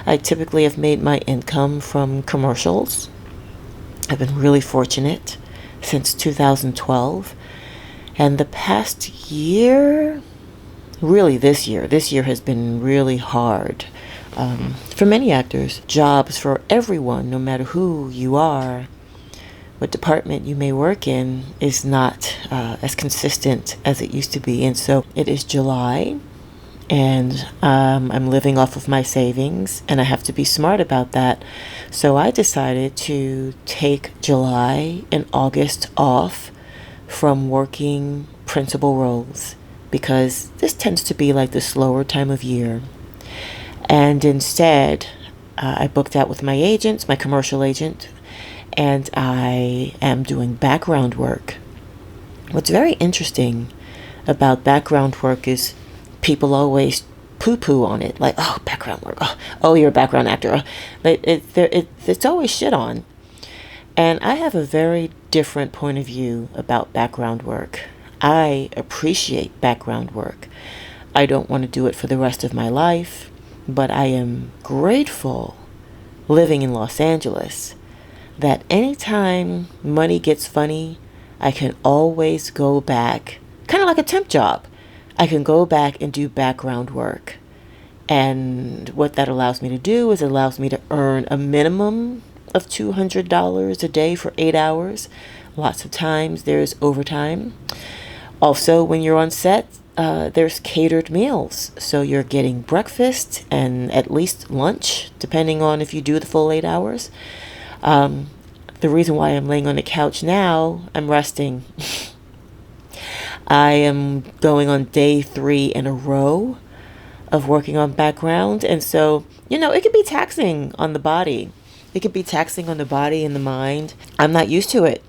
I typically have made my income from commercials. I've been really fortunate since 2012. And the past year, really this year has been really hard for many actors. Jobs for everyone, no matter who you are, what department you may work in, is not as consistent as it used to be. And so it is July, and I'm living off of my savings, and I have to be smart about that. So I decided to take July and August off from working principal roles, because this tends to be like the slower time of year. And instead, I booked out with my agent, my commercial agent, and I am doing background work. What's very interesting about background work is people always poo-poo on it, like, oh, background work, oh, you're a background actor. But it's always shit on. And I have a very different point of view about background work. I appreciate background work. I don't want to do it for the rest of my life, but I am grateful living in Los Angeles that anytime money gets funny, I can always go back, kind of like a temp job. I can go back and do background work. And what that allows me to do is it allows me to earn a minimum of $200 a day for 8 hours. Lots of times there's overtime. Also, when you're on set, there's catered meals. So you're getting breakfast and at least lunch, depending on if you do the full 8 hours. The reason why I'm laying on the couch now, I'm resting. I am going on day 3 in a row of working on background. And so, it could be taxing on the body. It could be taxing on the body and the mind. I'm not used to it.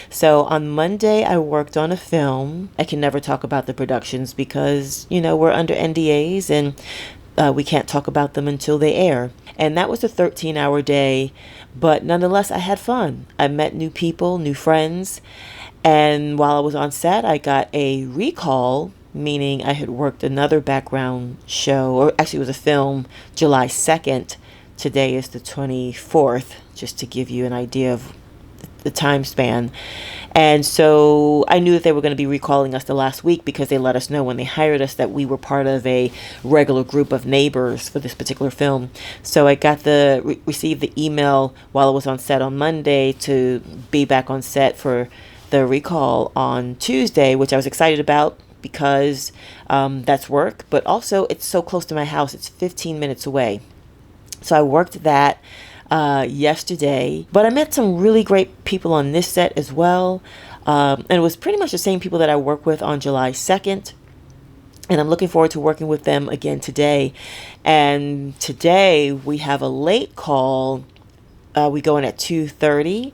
So on Monday, I worked on a film. I can never talk about the productions because, we're under NDAs and we can't talk about them until they air. And that was a 13-hour day. But nonetheless, I had fun. I met new people, new friends. And while I was on set, I got a recall, meaning I had worked another background show, or actually it was a film, July 2nd. Today is the 24th, just to give you an idea of the time span. And so I knew that they were going to be recalling us the last week because they let us know when they hired us that we were part of a regular group of neighbors for this particular film. So I got received the email while I was on set on Monday to be back on set for the recall on Tuesday, which I was excited about because that's work, but also it's so close to my house. It's 15 minutes away. So I worked that yesterday, but I met some really great people on this set as well. And it was pretty much the same people that I work with on July 2nd. And I'm looking forward to working with them again today. And today we have a late call. We go in at 2:30.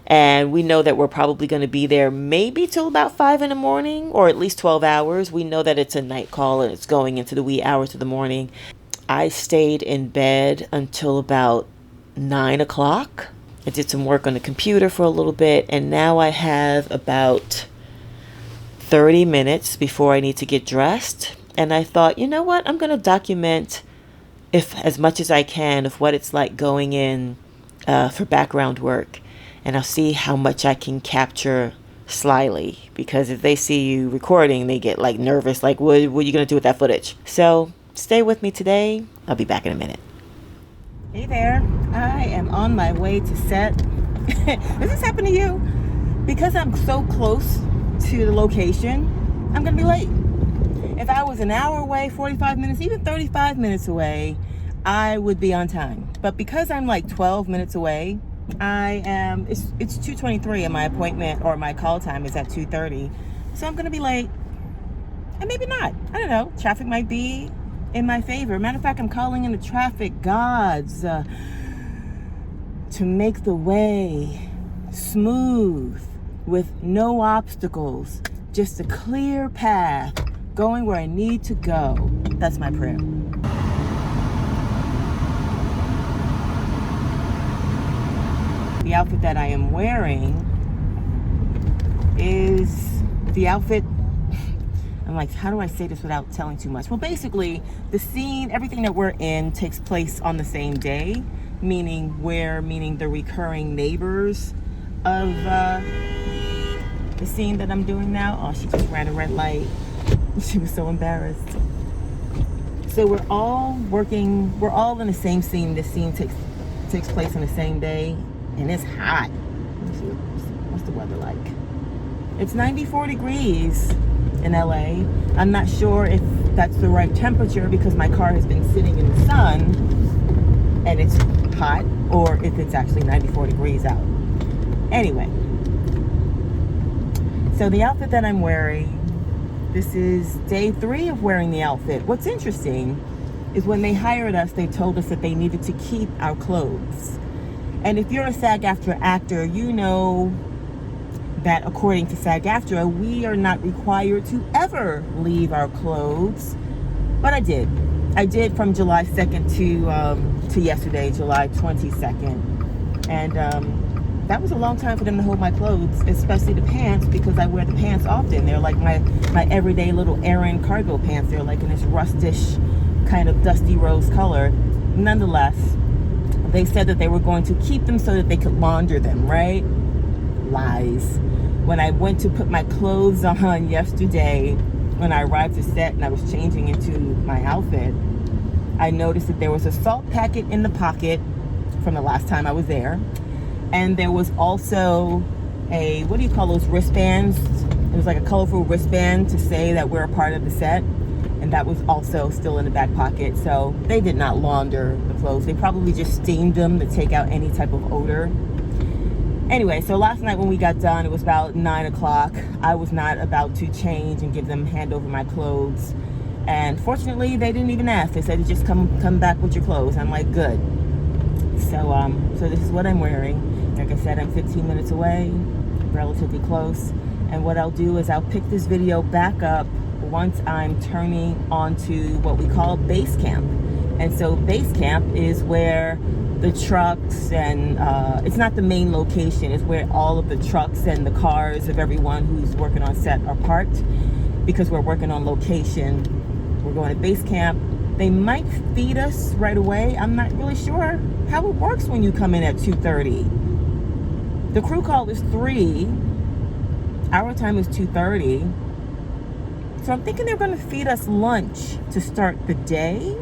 And we know that we're probably going to be there maybe till about 5 in the morning, or at least 12 hours. We know that it's a night call and it's going into the wee hours of the morning. I stayed in bed until about 9 o'clock. I did some work on the computer for a little bit, and now I have about 30 minutes before I need to get dressed. And I thought, you know what? I'm going to document as much as I can of what it's like going in for background work. And I'll see how much I can capture slyly, because if they see you recording, they get like nervous, like what are you going to do with that footage? So stay with me today. I'll be back in a minute. Hey there, I am on my way to set. Does this happen to you? Because I'm so close to the location, I'm going to be late. If I was an hour away, 45 minutes, even 35 minutes away, I would be on time. But because I'm like 12 minutes away, it's 2:23 and my appointment or my call time is at 2:30. So I'm going to be late. And maybe not. I don't know. Traffic might be in my favor. Matter of fact, I'm calling in the traffic gods to make the way smooth with no obstacles. Just a clear path going where I need to go. That's my prayer. The outfit that I am wearing is the outfit I'm like, how do I say this without telling too much? Well, basically, the scene, everything that we're in takes place on the same day, meaning the recurring neighbors of the scene that I'm doing now. Oh, she just ran a red light. She was so embarrassed. So we're all in the same scene. This scene takes place on the same day, and it's hot. Let's see, what's the weather like? It's 94 degrees in LA. I'm not sure if that's the right temperature because my car has been sitting in the sun and it's hot, or if it's actually 94 degrees out. Anyway, so the outfit that I'm wearing, this is day 3 of wearing the outfit. What's interesting is when they hired us, they told us that they needed to keep our clothes. And if you're a SAG-AFTRA actor, you know that according to SAG-AFTRA, we are not required to ever leave our clothes. But I did. I did from July 2nd to yesterday, July 22nd. And that was a long time for them to hold my clothes, especially the pants, because I wear the pants often. They're like my everyday little errand cargo pants. They're like in this rustish, kind of dusty rose color. Nonetheless, they said that they were going to keep them so that they could launder them, right? Lies. When I went to put my clothes on yesterday, when I arrived to set and I was changing into my outfit, I noticed that there was a salt packet in the pocket from the last time I was there. And there was also a, what do you call those wristbands? It was like a colorful wristband to say that we're a part of the set. And that was also still in the back pocket. So they did not launder the clothes. They probably just steamed them to take out any type of odor. Anyway, so last night when we got done, it was about 9 o'clock. I was not about to change and give them hand over my clothes. And fortunately, they didn't even ask. They said, just come back with your clothes. I'm like, good. So this is what I'm wearing. Like I said, I'm 15 minutes away, relatively close. And what I'll do is I'll pick this video back up once I'm turning onto what we call base camp. And so base camp is where the trucks and it's not the main location, it's where all of the trucks and the cars of everyone who's working on set are parked, because we're working on location. We're going to base camp. They might feed us right away. I'm not really sure how it works when you come in at 2:30. The crew call is 3. Our time is 2:30. So I'm thinking they're going to feed us lunch to start the day.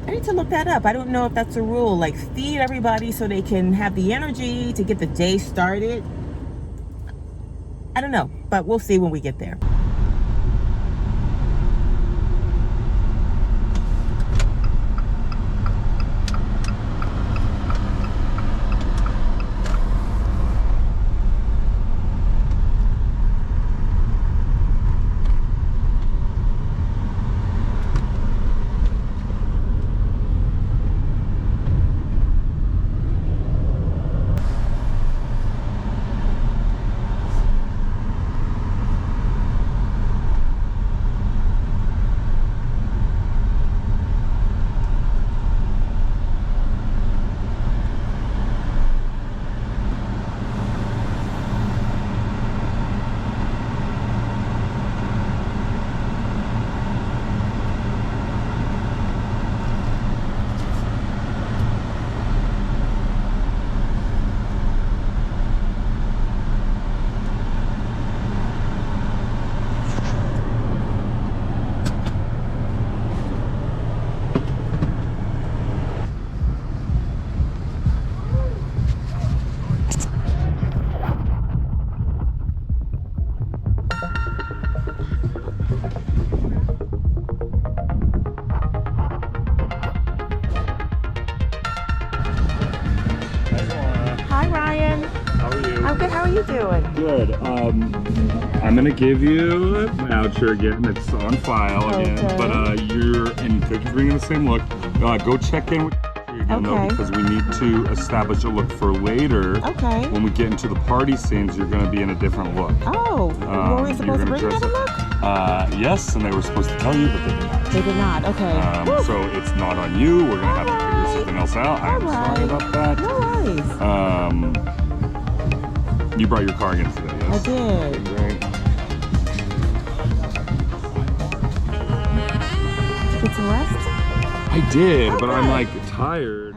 I need to look that up. I don't know if that's a rule, like feed everybody so they can have the energy to get the day started. I don't know, but we'll see when we get there. Doing? Good. I'm gonna give you a voucher again. It's on file again, but you're and because you're bringing the same look. Go check in with again though, because we need to establish a look for later. Okay. When we get into the party scenes, you're gonna be in a different look. Oh, were we supposed to bring another look? Yes, and they were supposed to tell you, but they did not. They did not. Okay. So it's not on you. We're gonna have to figure something else out. I'm sorry about that. No worries. You brought your car again today, yes? I did. Great. Get some rest? I did, but I'm like tired.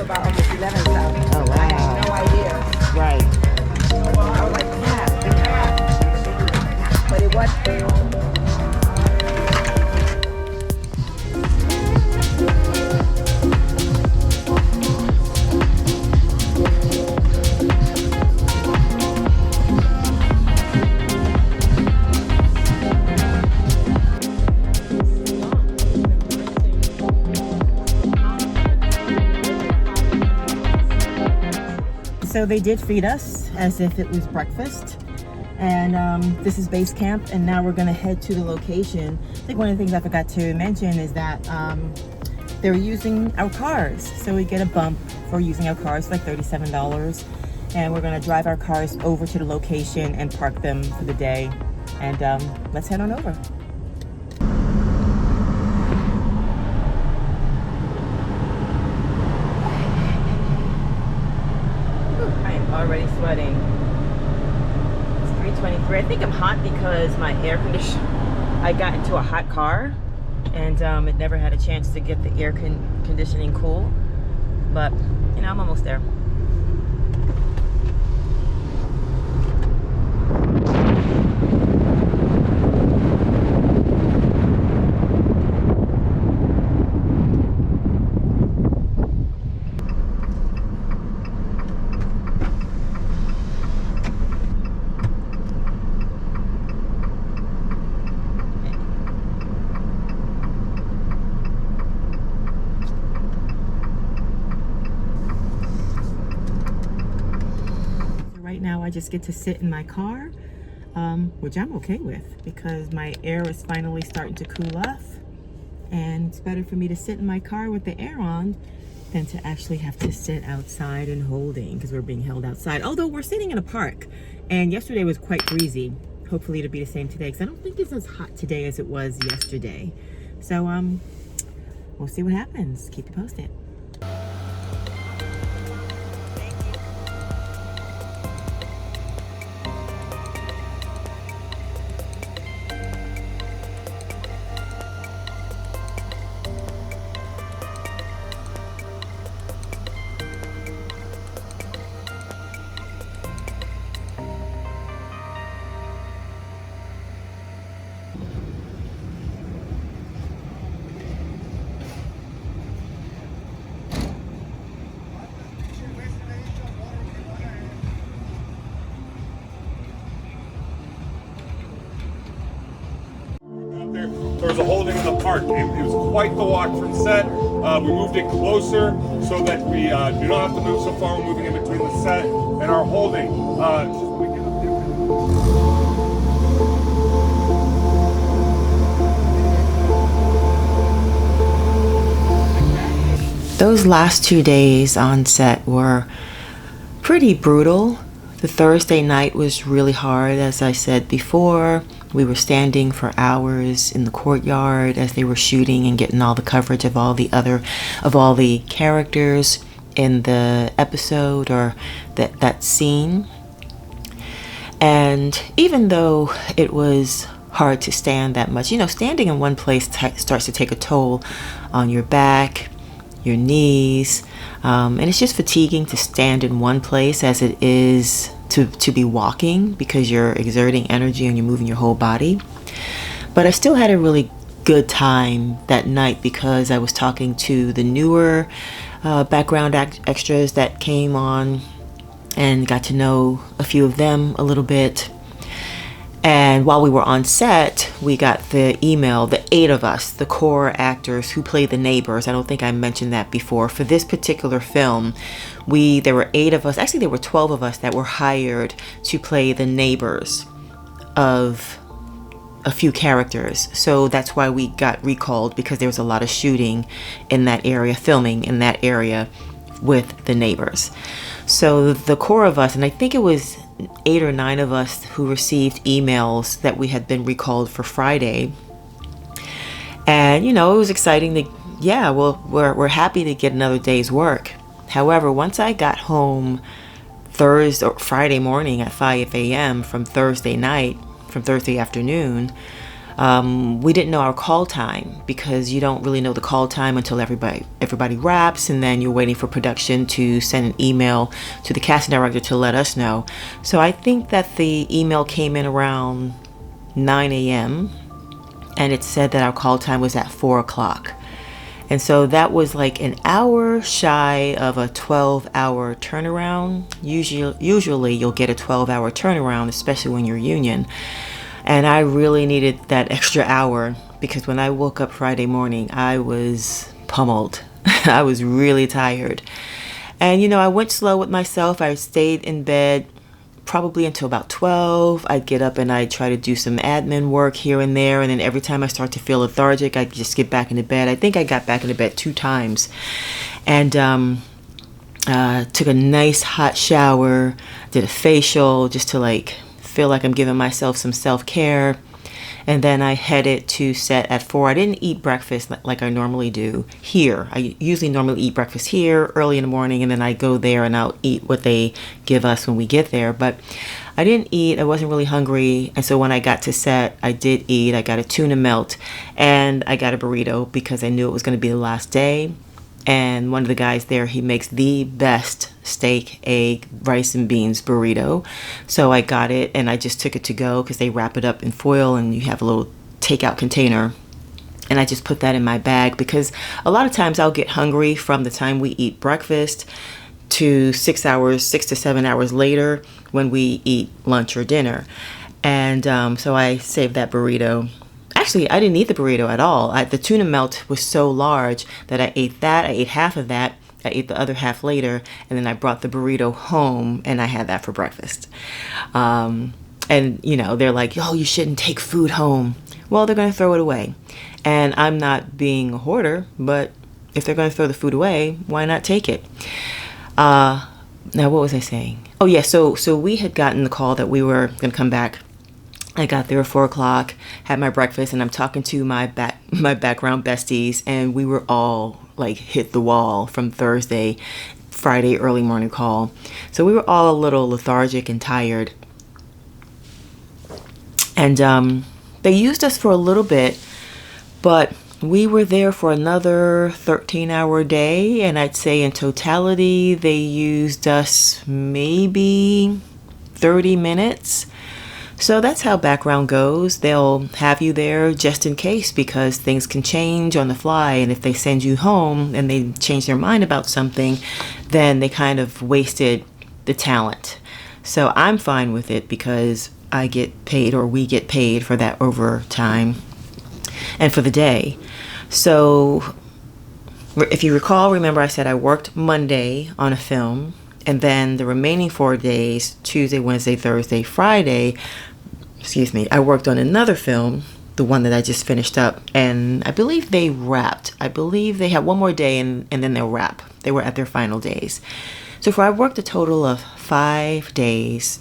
About almost 11,000. Oh, wow. I had no idea. Right. I was like, yeah. But it was. So they did feed us as if it was breakfast, and this is base camp, and now we're gonna head to the location. I think one of the things I forgot to mention is that they're using our cars, so we get a bump for using our cars, like $37, and we're gonna drive our cars over to the location and park them for the day, and let's head on over. Already sweating. It's 3:23. I think I'm hot because my air conditioner, I got into a hot car and it never had a chance to get the air conditioning cool, but you know, I'm almost there. Right now I just get to sit in my car, which I'm okay with because my air is finally starting to cool off, and it's better for me to sit in my car with the air on than to actually have to sit outside and holding, because we're being held outside. Although we're sitting in a park, and yesterday was quite breezy. Hopefully it'll be the same today, because I don't think it's as hot today as it was yesterday. So we'll see what happens. Keep you posted. There was a holding in the park. It was quite the walk from set. We moved it closer so that we do not have to move so far. We're moving in between the set and our holding. Those last 2 days on set were pretty brutal. The Thursday night was really hard, as I said before. We were standing for hours in the courtyard as they were shooting and getting all the coverage of all the characters in the episode or that scene. And even though it was hard to stand that much, you know, standing in one place starts to take a toll on your back, your knees, and it's just fatiguing to stand in one place as it is to be walking, because you're exerting energy and you're moving your whole body. But I still had a really good time that night because I was talking to the newer background extras that came on and got to know a few of them a little bit. And while we were on set, we got the email, the 8 of us, the core actors who play the neighbors. I don't think I mentioned that before. For this particular film, there were 8 of us. Actually, there were 12 of us that were hired to play the neighbors of a few characters. So that's why we got recalled, because there was a lot of shooting in that area, filming in that area with the neighbors. So the core of us, and I think it was 8 or 9 of us who received emails that we had been recalled for Friday. And it was exciting to, we're happy to get another day's work. However, once I got home Friday morning at 5 a.m. from Thursday afternoon, we didn't know our call time, because you don't really know the call time until everybody wraps, and then you're waiting for production to send an email to the casting director to let us know. So I think that the email came in around 9 a.m. and it said that our call time was at 4 o'clock. And so that was like an hour shy of a 12-hour turnaround. Usually you'll get a 12-hour turnaround, especially when you're union. And I really needed that extra hour, because when I woke up Friday morning, I was pummeled. I was really tired. And I went slow with myself. I stayed in bed probably until about 12. I'd get up and I'd try to do some admin work here and there. And then every time I start to feel lethargic, I'd just get back into bed. I think I got back into bed 2 times. And took a nice hot shower, did a facial just to feel like I'm giving myself some self-care. And then I headed to set at 4. I didn't eat breakfast like I normally do here. I usually normally eat breakfast here early in the morning, and then I go there and I'll eat what they give us when we get there. But I didn't eat. I wasn't really hungry. And so when I got to set, I did eat. I got a tuna melt and I got a burrito, because I knew it was going to be the last day. And one of the guys there, he makes the best steak, egg, rice, and beans burrito. So I got it, and I just took it to go, because they wrap it up in foil and you have a little takeout container. And I just put that in my bag, because a lot of times I'll get hungry from the time we eat breakfast to 6 to 7 hours later when we eat lunch or dinner. And so I saved that burrito. Actually, I didn't eat the burrito at all. The tuna melt was so large that I ate that. I ate half of that. I ate the other half later, and then I brought the burrito home, and I had that for breakfast. And, they're like, oh, you shouldn't take food home. Well, they're going to throw it away. And I'm not being a hoarder, but if they're going to throw the food away, why not take it? Now, what was I saying? Oh, yeah, so we had gotten the call that we were going to come back. I got there at 4 o'clock, had my breakfast, and I'm talking to my background besties, and we were all hit the wall from Friday early morning call. So we were all a little lethargic and tired. And they used us for a little bit, but we were there for another 13-hour day, and I'd say in totality they used us maybe 30 minutes. So that's how background goes. They'll have you there just in case, because things can change on the fly. And if they send you home and they change their mind about something, then they kind of wasted the talent. So I'm fine with it, because I get paid, or we get paid for that overtime and for the day. So if you remember I said I worked Monday on a film, and then the remaining 4 days, Tuesday, Wednesday, Thursday, Friday, I worked on another film, the one that I just finished up, and I believe they wrapped. I believe they had one more day, and then they'll wrap. They were at their final days. So I worked a total of 5 days,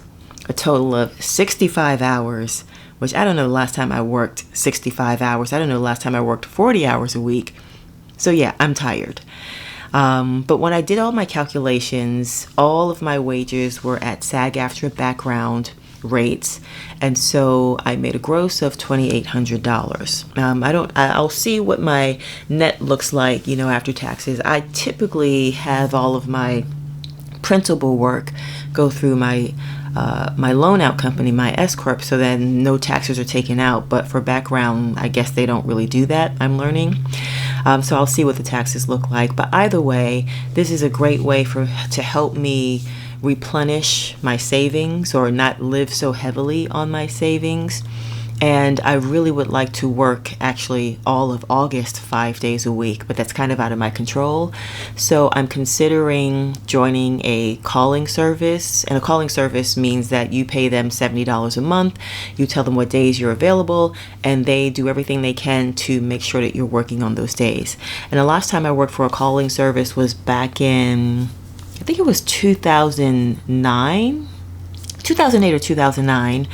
a total of 65 hours, which I don't know the last time I worked 65 hours. I don't know the last time I worked 40 hours a week. So yeah, I'm tired. But when I did all my calculations, all of my wages were at SAG-AFTRA background rates, and so I made a gross of $2,800. I'll see what my net looks like, after taxes. I typically have all of my principal work go through my loan out company, my S Corp, so then no taxes are taken out. But for background, I guess they don't really do that, I'm learning. So I'll see what the taxes look like. But either way, this is a great way to help me replenish my savings or not live so heavily on my savings. And I really would like to work actually all of August 5 days a week, but that's kind of out of my control. So I'm considering joining a calling service. And a calling service means that you pay them $70 a month. You tell them what days you're available, and they do everything they can to make sure that you're working on those days. And the last time I worked for a calling service was back in, I think it was 2008 or 2009.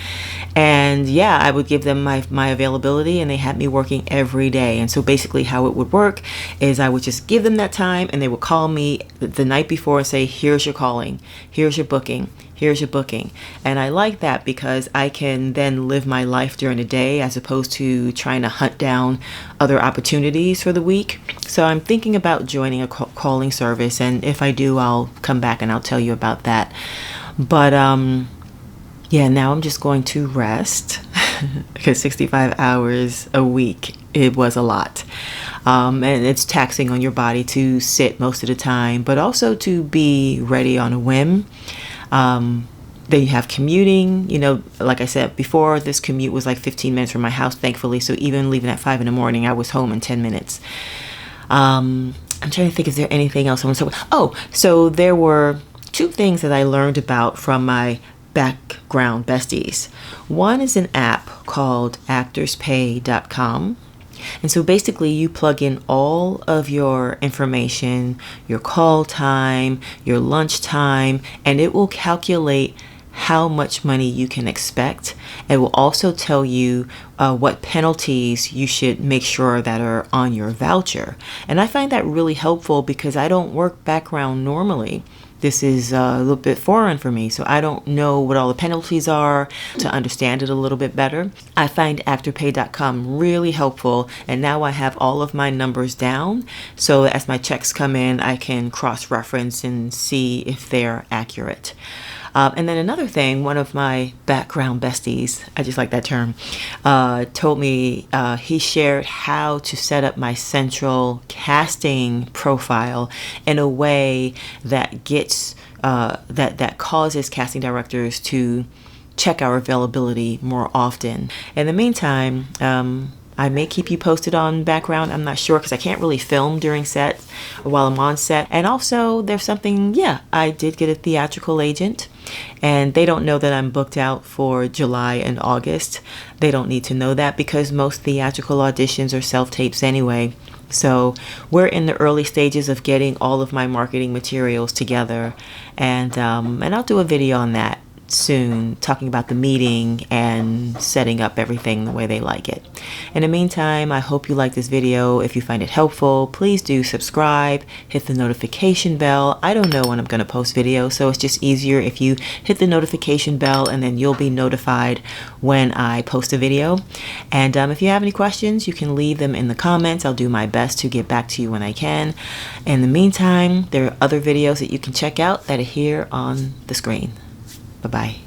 And yeah, I would give them my availability, and they had me working every day. And so basically how it would work is I would just give them that time, and they would call me the night before and say, here's your calling, here's your booking, here's your booking. And I like that because I can then live my life during the day as opposed to trying to hunt down other opportunities for the week. So I'm thinking about joining a calling service, and if I do, I'll come back and I'll tell you about that. But yeah, now I'm just going to rest because 65 hours a week, it was a lot. And it's taxing on your body to sit most of the time, but also to be ready on a whim. Then you have commuting. You know, like I said before, this commute was like 15 minutes from my house, thankfully. So even leaving at 5 in the morning, I was home in 10 minutes. I'm trying to think, is there anything else I want to talk about? Oh, so there were 2 things that I learned about from my background besties. One is an app called actorspay.com. And so basically you plug in all of your information, your call time, your lunch time, and it will calculate how much money you can expect. It will also tell you what penalties you should make sure that are on your voucher. And I find that really helpful because I don't work background normally. This is a little bit foreign for me, so I don't know what all the penalties are to understand it a little bit better. I find actorpay.com really helpful, and now I have all of my numbers down, so as my checks come in, I can cross-reference and see if they're accurate. And then another thing, one of my background besties, I just like that term, told me he shared how to set up my central casting profile in a way that gets that causes casting directors to check our availability more often. In the meantime, I may keep you posted on background. I'm not sure because I can't really film during set or while I'm on set. And also there's something, yeah, I did get a theatrical agent, and they don't know that I'm booked out for July and August. They don't need to know that because most theatrical auditions are self-tapes anyway. So we're in the early stages of getting all of my marketing materials together, and I'll do a video on that soon, talking about the meeting and setting up everything the way they like it. In the meantime, I hope you like this video. If you find it helpful, please do subscribe, hit the notification bell. I don't know when I'm going to post videos, so it's just easier if you hit the notification bell, and then you'll be notified when I post a video. And if you have any questions, you can leave them in the comments. I'll do my best to get back to you when I can. In the meantime, there are other videos that you can check out that are here on the screen. Bye-bye.